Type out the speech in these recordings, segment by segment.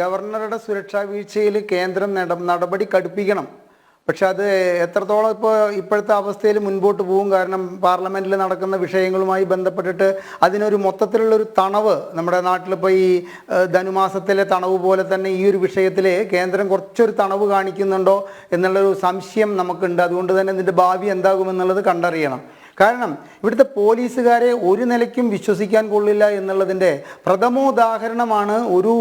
ഗവർണറുടെ സുരക്ഷാ വീഴ്ചയിൽ കേന്ദ്രം നടപടി കടുപ്പിക്കണം. പക്ഷെ അത് എത്രത്തോളം ഇപ്പോഴത്തെ അവസ്ഥയിൽ മുൻപോട്ട് പോകും? കാരണം പാർലമെന്റിൽ നടക്കുന്ന വിഷയങ്ങളുമായി ബന്ധപ്പെട്ടിട്ട് അതിനൊരു മൊത്തത്തിലുള്ളൊരു തണവ് നമ്മുടെ നാട്ടിലിപ്പോൾ ഈ ധനുമാസത്തിലെ തണവ് പോലെ തന്നെ ഈ ഒരു വിഷയത്തിൽ കേന്ദ്രം കുറച്ചൊരു തണവ് കാണിക്കുന്നുണ്ടോ എന്നുള്ളൊരു സംശയം നമുക്കുണ്ട്. അതുകൊണ്ട് തന്നെ ഇതിൻ്റെ ഭാവി എന്താകുമെന്നുള്ളത് കണ്ടറിയണം. കാരണം ഇവിടുത്തെ പോലീസുകാരെ ഒരു നിലയ്ക്കും വിശ്വസിക്കാൻ കൊള്ളില്ല എന്നുള്ളതിൻ്റെ പ്രഥമോദാഹരണമാണ് ഒരു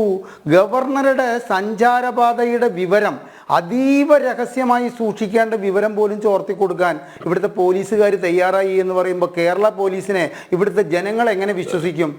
ഗവർണറുടെ സഞ്ചാരപാതയുടെ വിവരം അതീവ രഹസ്യമായി സൂക്ഷിക്കേണ്ട വിവരം പോലും ചോർത്തി കൊടുക്കാൻ ഇവിടുത്തെ പോലീസുകാർ തയ്യാറായി എന്ന് പറയുമ്പോൾ കേരള പോലീസിനെ ഇവിടുത്തെ ജനങ്ങൾ എങ്ങനെ വിശ്വസിക്കും?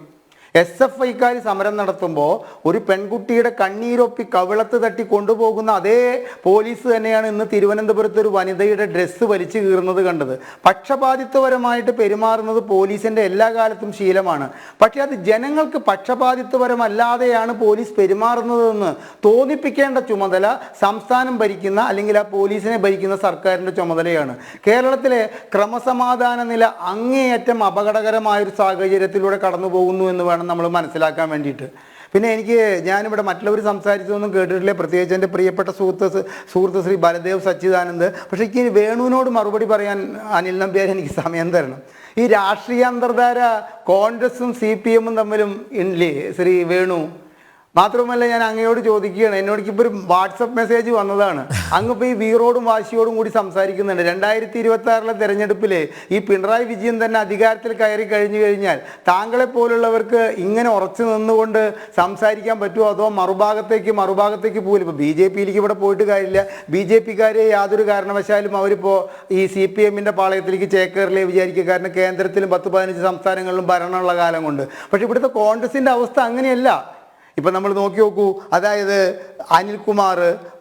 SFIക്കാർ സമരം നടത്തുമ്പോൾ ഒരു പെൺകുട്ടിയുടെ കണ്ണീരൊപ്പി കവിളത്ത് തട്ടി കൊണ്ടുപോകുന്ന അതേ പോലീസ് തന്നെയാണ് ഇന്ന് തിരുവനന്തപുരത്ത് ഒരു വനിതയുടെ ഡ്രസ്സ് വലിച്ചു കീറുന്നത് കണ്ടത്. പക്ഷപാതിത്വപരമായിട്ട് പെരുമാറുന്നത് പോലീസിൻ്റെ എല്ലാ കാലത്തും ശീലമാണ്. പക്ഷേ അത് ജനങ്ങൾക്ക് പക്ഷപാതിത്വപരമല്ലാതെയാണ് പോലീസ് പെരുമാറുന്നതെന്ന് തോന്നിപ്പിക്കേണ്ട ചുമതല സംസ്ഥാനം ഭരിക്കുന്ന അല്ലെങ്കിൽ ആ പോലീസിനെ ഭരിക്കുന്ന സർക്കാരിൻ്റെ ചുമതലയാണ്. കേരളത്തിലെ ക്രമസമാധാന നില അങ്ങേയറ്റം അപകടകരമായൊരു സാഹചര്യത്തിലൂടെ കടന്നു പോകുന്നു എന്ന് വേണം നമ്മൾ മനസ്സിലാക്കാൻ വേണ്ടിയിട്ട്. പിന്നെ ഞാനിവിടെ മറ്റുള്ളവർ സംസാരിച്ചതൊന്നും കേട്ടിട്ടില്ല, പ്രത്യേകിച്ച് എൻ്റെ പ്രിയപ്പെട്ട സുഹൃത്ത് ശ്രീ ബലദേവ് സച്ചിദാനന്ദ്. പക്ഷേ എനിക്ക് വേണുവിനോട് മറുപടി പറയാൻ അനിൽ നമ്പ്യാർ എനിക്ക് സമയം തരണം. ഈ രാഷ്ട്രീയ അന്തർധാര കോൺഗ്രസും CPM തമ്മിലും ഇല്ലേ ശ്രീ വേണു? മാത്രമല്ല ഞാൻ അങ്ങയോട് ചോദിക്കുകയാണ്, എന്നോടിപ്പോൾ ഒരു വാട്സപ്പ് മെസ്സേജ് വന്നതാണ്. അങ്ങിപ്പോൾ ഈ വീറോടും വാശിയോടും കൂടി സംസാരിക്കുന്നുണ്ട്. 2026 തെരഞ്ഞെടുപ്പിൽ ഈ പിണറായി വിജയൻ തന്നെ അധികാരത്തിൽ കയറി കഴിഞ്ഞു കഴിഞ്ഞാൽ താങ്കളെപ്പോലുള്ളവർക്ക് ഇങ്ങനെ ഉറച്ചു നിന്നുകൊണ്ട് സംസാരിക്കാൻ പറ്റുമോ? അതോ മറുഭാഗത്തേക്ക് പോലും ഇപ്പോൾ BJPയിലേക്ക് ഇവിടെ പോയിട്ട് കാര്യമില്ല. BJPക്കാരെ യാതൊരു കാരണവശാലും അവരിപ്പോൾ ഈ CPMൻ്റെ പാളയത്തിലേക്ക് ചേക്കേറില്ലേ വിചാരിക്കുക. കാരണം കേന്ദ്രത്തിലും 10-15 സംസ്ഥാനങ്ങളിലും ഭരണമുള്ള കാലം കൊണ്ട്. പക്ഷേ ഇവിടുത്തെ കോൺഗ്രസിൻ്റെ അവസ്ഥ അങ്ങനെയല്ല. ഇപ്പം നമ്മൾ നോക്കൂ, അതായത് അനിൽകുമാർ,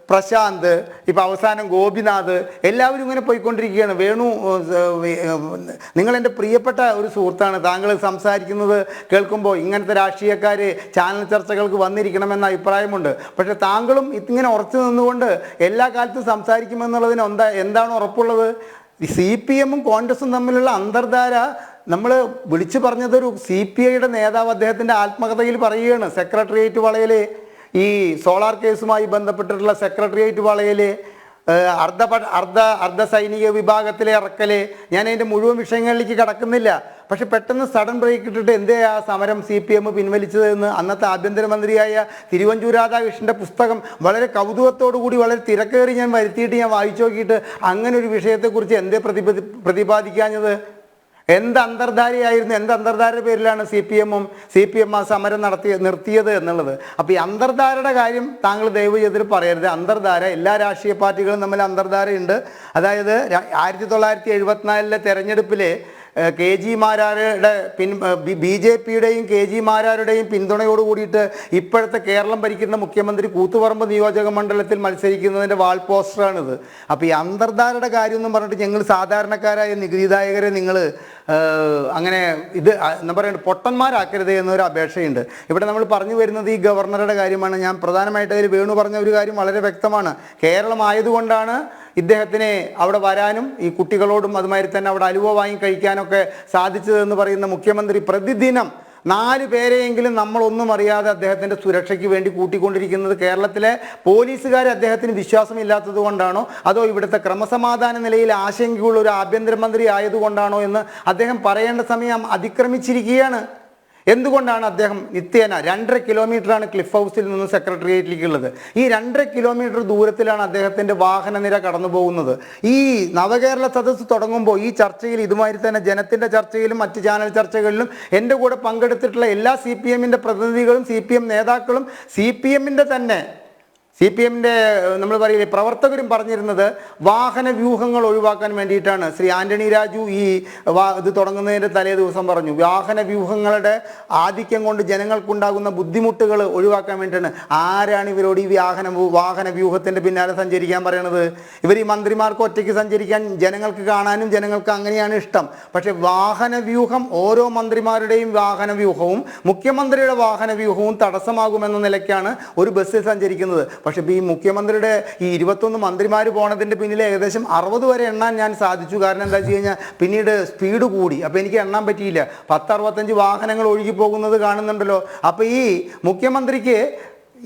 പ്രശാന്ത്, ഇപ്പം അവസാനം ഗോപിനാഥ്, എല്ലാവരും ഇങ്ങനെ പോയിക്കൊണ്ടിരിക്കുകയാണ്. വേണു, നിങ്ങളെൻ്റെ പ്രിയപ്പെട്ട ഒരു സുഹൃത്താണ്. താങ്കൾ സംസാരിക്കുന്നത് കേൾക്കുമ്പോൾ ഇങ്ങനത്തെ രാഷ്ട്രീയക്കാർ ചാനൽ ചർച്ചകൾക്ക് വന്നിരിക്കണമെന്ന അഭിപ്രായമുണ്ട്. പക്ഷേ താങ്കളും ഇങ്ങനെ ഉറച്ചു നിന്നുകൊണ്ട് എല്ലാ കാലത്തും സംസാരിക്കുമെന്നുള്ളതിന് എന്താണ് ഉറപ്പുള്ളത്? CPMും കോൺഗ്രസും തമ്മിലുള്ള അന്തർധാര നമ്മൾ വിളിച്ചു പറഞ്ഞതൊരു CPIയുടെ നേതാവ് അദ്ദേഹത്തിൻ്റെ ആത്മകഥയിൽ പറയുകയാണ്. സെക്രട്ടേറിയറ്റ് വളയിൽ ഈ സോളാർ കേസുമായി ബന്ധപ്പെട്ടിട്ടുള്ള സെക്രട്ടേറിയറ്റ് വളയിൽ അർദ്ധ സൈനിക വിഭാഗത്തിലെ ഇറക്കല്, ഞാൻ അതിൻ്റെ മുഴുവൻ വിഷയങ്ങളിലേക്ക് കടക്കുന്നില്ല. പക്ഷെ പെട്ടെന്ന് സഡൻ ബ്രേക്ക് ഇട്ടിട്ട് എന്തേ ആ സമരം CPM പിൻവലിച്ചതെന്ന് അന്നത്തെ ആഭ്യന്തരമന്ത്രിയായ തിരുവഞ്ചൂർ രാധാകൃഷ്ണൻ്റെ പുസ്തകം വളരെ കൗതുകത്തോടു കൂടി വളരെ തിരക്കേറി ഞാൻ വരുത്തിയിട്ട് ഞാൻ വായിച്ചു നോക്കിയിട്ട് അങ്ങനെ ഒരു വിഷയത്തെക്കുറിച്ച് എന്തേ പ്രതിപാദിക്കാഞ്ഞത്? എന്ത് അന്തർധാരയുടെ പേരിലാണ് CPM ആ സമരം നിർത്തിയത് എന്നുള്ളത്? അപ്പോൾ ഈ അന്തർധാരയുടെ കാര്യം താങ്കൾ ദയവ് ചെയ്തിട്ട് പറയരുത്. അന്തർധാര എല്ലാ രാഷ്ട്രീയ പാർട്ടികളും തമ്മിൽ അന്തർധാരയുണ്ട്. അതായത് 1974 തെരഞ്ഞെടുപ്പിൽ KG മാരാരുടെ BJPയുടെയും KG മാരാരുടെയും പിന്തുണയോട് കൂടിയിട്ട് ഇപ്പോഴത്തെ കേരളം ഭരിക്കുന്ന മുഖ്യമന്ത്രി കൂത്തുപറമ്പ് നിയോജക മണ്ഡലത്തിൽ മത്സരിക്കുന്നതിൻ്റെ വാൾ പോസ്റ്ററാണിത്. അപ്പോൾ ഈ അന്തർധാരയുടെ കാര്യമൊന്നും പറഞ്ഞിട്ട് ഞങ്ങൾ സാധാരണക്കാരായ നികുതിദായകരെ നിങ്ങൾ അങ്ങനെ എന്താ പറയുക പൊട്ടന്മാരാക്കരുത് എന്നൊരു അപേക്ഷയുണ്ട്. ഇവിടെ നമ്മൾ പറഞ്ഞു വരുന്നത് ഈ ഗവർണറുടെ കാര്യമാണ്. ഞാൻ പ്രധാനമായിട്ട് അതിൽ വേണു പറഞ്ഞ ഒരു കാര്യം വളരെ വ്യക്തമാണ്. കേരളം ആയതുകൊണ്ടാണ് ഇദ്ദേഹത്തിന് അവിടെ വരാനും ഈ കുട്ടികളോടും അതുമാതിരി തന്നെ അവിടെ അലുവ വാങ്ങി കഴിക്കാനൊക്കെ സാധിച്ചതെന്ന് പറയുന്ന മുഖ്യമന്ത്രി പ്രതിദിനം 4 പേരെയെങ്കിലും നമ്മളൊന്നും അറിയാതെ അദ്ദേഹത്തിൻ്റെ സുരക്ഷയ്ക്ക് വേണ്ടി കൂട്ടിക്കൊണ്ടിരിക്കുന്നത് കേരളത്തിലെ പോലീസുകാരെ അദ്ദേഹത്തിന് വിശ്വാസമില്ലാത്തത് കൊണ്ടാണോ അതോ ഇവിടുത്തെ ക്രമസമാധാന നിലയിൽ ആശങ്കയുള്ള ഒരു ആഭ്യന്തരമന്ത്രി ആയതുകൊണ്ടാണോ എന്ന് അദ്ദേഹം പറയേണ്ട സമയം അതിക്രമിച്ചിരിക്കുകയാണ്. എന്തുകൊണ്ടാണ് അദ്ദേഹം നിത്യേന 2.5 കിലോമീറ്ററാണ് ക്ലിഫ് ഹൗസിൽ നിന്ന് സെക്രട്ടേറിയറ്റിലേക്കുള്ളത്. ഈ 2.5 കിലോമീറ്റർ ദൂരത്തിലാണ് അദ്ദേഹത്തിൻ്റെ വാഹനനിര കടന്നു പോകുന്നത്. ഈ നവകേരള സദസ്സ് തുടങ്ങുമ്പോൾ ഈ ചർച്ചയിൽ ഇതുമാതിരി തന്നെ ജനത്തിൻ്റെ ചർച്ചയിലും മറ്റ് ചാനൽ ചർച്ചകളിലും എൻ്റെ കൂടെ പങ്കെടുത്തിട്ടുള്ള എല്ലാ CPMൻ്റെ പ്രതിനിധികളും CPM നേതാക്കളും CPMൻ്റെ നമ്മൾ പറയില്ലേ പ്രവർത്തകരും പറഞ്ഞിരുന്നത് വാഹന വ്യൂഹങ്ങൾ ഒഴിവാക്കാൻ വേണ്ടിയിട്ടാണ്. ശ്രീ ആന്റണി രാജു ഇത് തുടങ്ങുന്നതിൻ്റെ തലേ ദിവസം പറഞ്ഞു വാഹന വ്യൂഹങ്ങളുടെ ആധിക്യം കൊണ്ട് ജനങ്ങൾക്കുണ്ടാകുന്ന ബുദ്ധിമുട്ടുകൾ ഒഴിവാക്കാൻ വേണ്ടിയിട്ടാണ്. ആരാണ് ഇവരോട് ഈ വാഹന വ്യൂഹത്തിൻ്റെ പിന്നാലെ സഞ്ചരിക്കാൻ പറയണത്? ഇവർ ഈ മന്ത്രിമാർക്ക് ഒറ്റയ്ക്ക് സഞ്ചരിക്കാൻ ജനങ്ങൾക്ക് കാണാനും ജനങ്ങൾക്ക് അങ്ങനെയാണ് ഇഷ്ടം. പക്ഷേ വാഹന വ്യൂഹം ഓരോ മന്ത്രിമാരുടെയും വാഹന വ്യൂഹവും മുഖ്യമന്ത്രിയുടെ വാഹന വ്യൂഹവും തടസ്സമാകുമെന്ന നിലയ്ക്കാണ് ഒരു ബസ്സിൽ സഞ്ചരിക്കുന്നത്. പക്ഷേ ഈ മുഖ്യമന്ത്രിയുടെ ഈ 21 മന്ത്രിമാർ പോണതിൻ്റെ പിന്നിൽ ഏകദേശം 60 വരെ എണ്ണാൻ ഞാൻ സാധിച്ചു. കാരണം എന്താ വെച്ച് കഴിഞ്ഞാൽ പിന്നീട് സ്പീഡ് കൂടി, അപ്പോൾ എനിക്ക് എണ്ണാൻ പറ്റിയില്ല. 10-65 വാഹനങ്ങൾ ഒഴുകി പോകുന്നത് കാണുന്നുണ്ടല്ലോ. അപ്പോൾ ഈ മുഖ്യമന്ത്രിക്ക്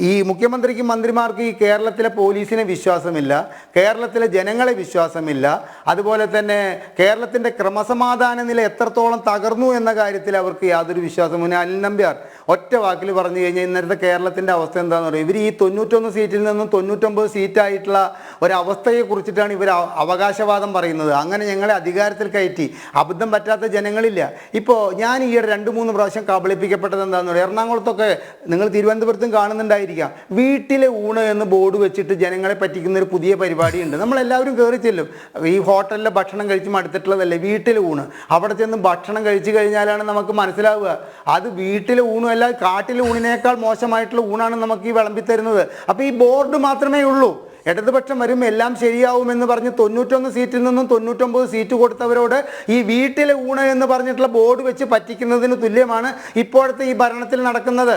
ഈ മുഖ്യമന്ത്രിക്കും മന്ത്രിമാർക്കും ഈ കേരളത്തിലെ പോലീസിനെ വിശ്വാസമില്ല, കേരളത്തിലെ ജനങ്ങളെ വിശ്വാസമില്ല, അതുപോലെ തന്നെ കേരളത്തിൻ്റെ ക്രമസമാധാന നില എത്രത്തോളം തകർന്നു എന്ന കാര്യത്തിൽ അവർക്ക് യാതൊരു വിശ്വാസമില്ല. അനിൽ നമ്പ്യാർ ഒറ്റ വാക്കിൽ പറഞ്ഞു കഴിഞ്ഞാൽ ഇന്നത്തെ കേരളത്തിൻ്റെ അവസ്ഥ എന്താണെന്ന് പറയുക, ഇവർ ഈ 91 സീറ്റിൽ നിന്നും 99 സീറ്റായിട്ടുള്ള ഒരവസ്ഥയെ കുറിച്ചിട്ടാണ് ഇവർ അവകാശവാദം പറയുന്നത്. അങ്ങനെ ഞങ്ങളെ അധികാരത്തിൽ കയറ്റി അബദ്ധം പറ്റാത്ത ജനങ്ങളില്ല. ഇപ്പോൾ ഞാൻ ഈ 2-3 പ്രാവശ്യം കബളിപ്പിക്കപ്പെട്ടത് എന്താണെന്ന് പറയുക, എറണാകുളത്തൊക്കെ നിങ്ങൾ തിരുവനന്തപുരത്തും കാണുന്നുണ്ടായിരിക്കാം, വീട്ടിലെ ഊണ് എന്ന് ബോർഡ് വെച്ചിട്ട് ജനങ്ങളെ പറ്റിക്കുന്ന ഒരു പുതിയ പരിപാടിയുണ്ട്. നമ്മളെല്ലാവരും കയറി ചെല്ലും, ഈ ഹോട്ടലിലെ ഭക്ഷണം കഴിച്ച് മടുത്തിട്ടുള്ളതല്ലേ വീട്ടിലെ ഊണ്. അവിടെ ചെന്ന് ഭക്ഷണം കഴിച്ചു കഴിഞ്ഞാലാണ് നമുക്ക് മനസ്സിലാവുക അത് വീട്ടിലെ ഊണും അല്ല, കാട്ടിലെ ഊണിനേക്കാൾ മോശമായിട്ടുള്ള ഊണാണ് നമുക്ക് ഈ വിളമ്പി തരുന്നത്. അപ്പോൾ ഈ ബോർഡ് മാത്രമേ ഉള്ളൂ. ഇടതുപക്ഷം വരും എല്ലാം ശരിയാവുമെന്ന് പറഞ്ഞ് 91 സീറ്റിൽ നിന്നും 99 സീറ്റ് കൊടുത്തവരോട് ഈ വീട്ടിലെ ഊണ് എന്ന് പറഞ്ഞിട്ടുള്ള ബോർഡ് വെച്ച് പറ്റിക്കുന്നതിന് തുല്യമാണ് ഇപ്പോഴത്തെ ഈ ഭരണത്തിൽ നടക്കുന്നത്.